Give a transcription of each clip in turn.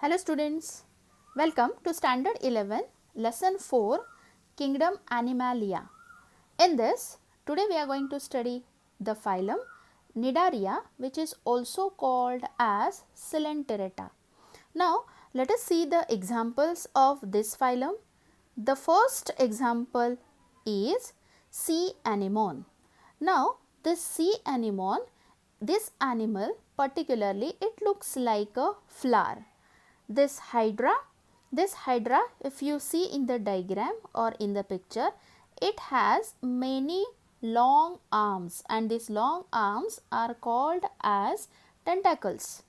Hello students, welcome to Standard 11 Lesson 4 Kingdom Animalia. In this, today we are going to study the phylum Cnidaria, which is also called as Coelenterata. Now let us see the examples of this phylum. The first example is sea anemone. Now this sea anemone, this animal particularly, it looks like a flower. This hydra, if you see in the diagram or in the picture, it has many long arms and these long arms are called as tentacles.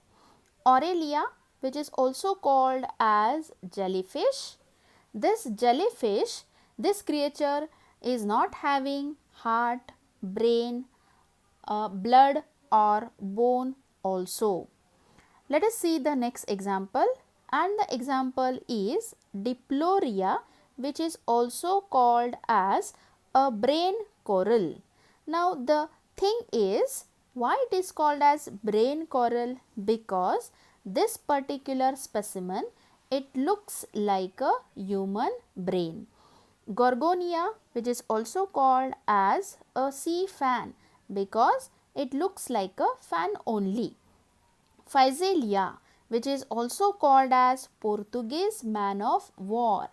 Aurelia, which is also called as jellyfish. This jellyfish, this creature is not having heart, brain, blood or bone also. Let us see the next example, and the example is Diploria, which is also called as a brain coral. Now the thing is, why it is called as brain coral? Because this particular specimen, it looks like a human brain. Gorgonia, which is also called as a sea fan because it looks like a fan only. Physalia, which is also called as Portuguese man of war.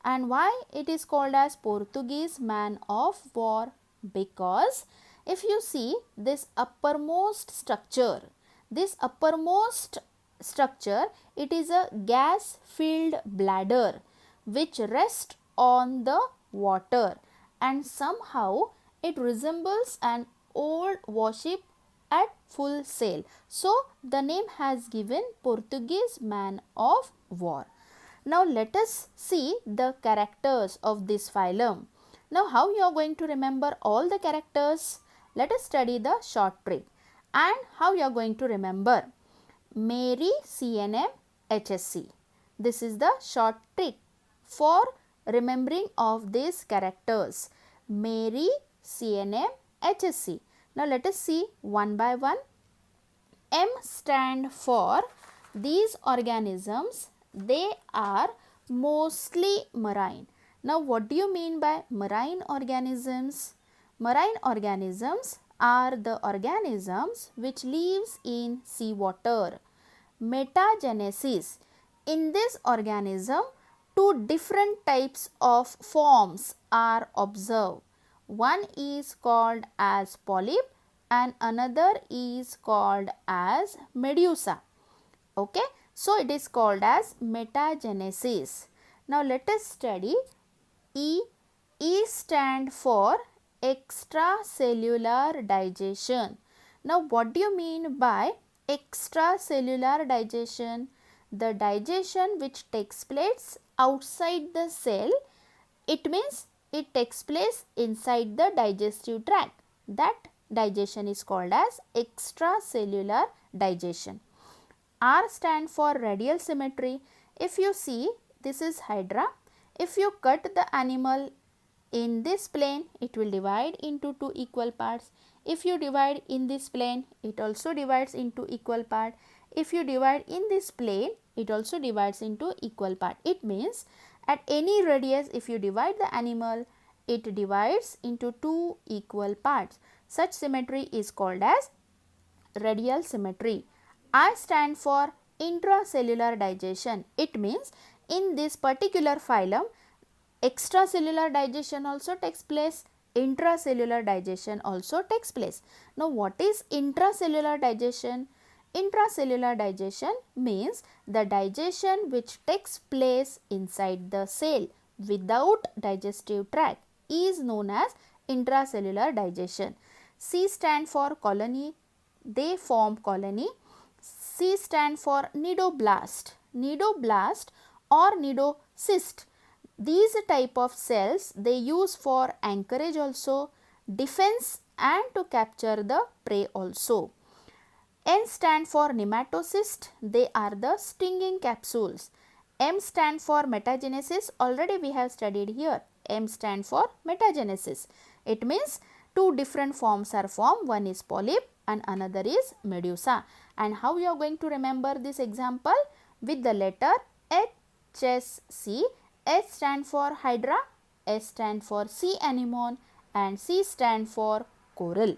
And why it is called as Portuguese man of war? Because if you see this uppermost structure, it is a gas filled bladder which rests on the water, and somehow it resembles an old warship at full sail. So the name has given Portuguese man of war. Now let us see the characters of this phylum. Now how you are going to remember all the characters? Let us study the short trick. And how you are going to remember? Mary CNM HSC. This is the short trick for remembering of these characters. Mary CNM HSC. Now let us see one by one. M stand for these organisms, they are mostly marine. Now what do you mean by marine organisms? Marine organisms are the organisms which lives in sea water. Metagenesis. In this organism, two different types of forms are observed. One is called as polyp and another is called as medusa. Okay, so it is called as metagenesis. Now let us study E. E stand for extracellular digestion. Now what do you mean by extracellular digestion? The digestion which takes place outside the cell, it means it takes place inside the digestive tract. That digestion is called as extracellular digestion. R stand for radial symmetry. If you see, this is hydra. If you cut the animal in this plane, it will divide into two equal parts. If you divide in this plane, it also divides into equal part. If you divide in this plane, it also divides into equal part. It means at any radius, if you divide the animal, it divides into two equal parts. Such symmetry is called as radial symmetry. I stand for intracellular digestion. It means in this particular phylum, extracellular digestion also takes place, intracellular digestion also takes place. Now what is intracellular digestion? Intracellular digestion means the digestion which takes place inside the cell without digestive tract is known as intracellular digestion. C stand for colony, they form colony. C stand for nidoblast, or nidocyst. These type of cells they use for anchorage also, defense and to capture the prey also. N stand for nematocyst, they are the stinging capsules. M stand for metagenesis, already we have studied here. M stand for metagenesis. It means two different forms are formed, one is polyp and another is medusa. And how you are going to remember this example? with the letter HSC. H stand for Hydra, S stand for sea anemone and C stand for coral.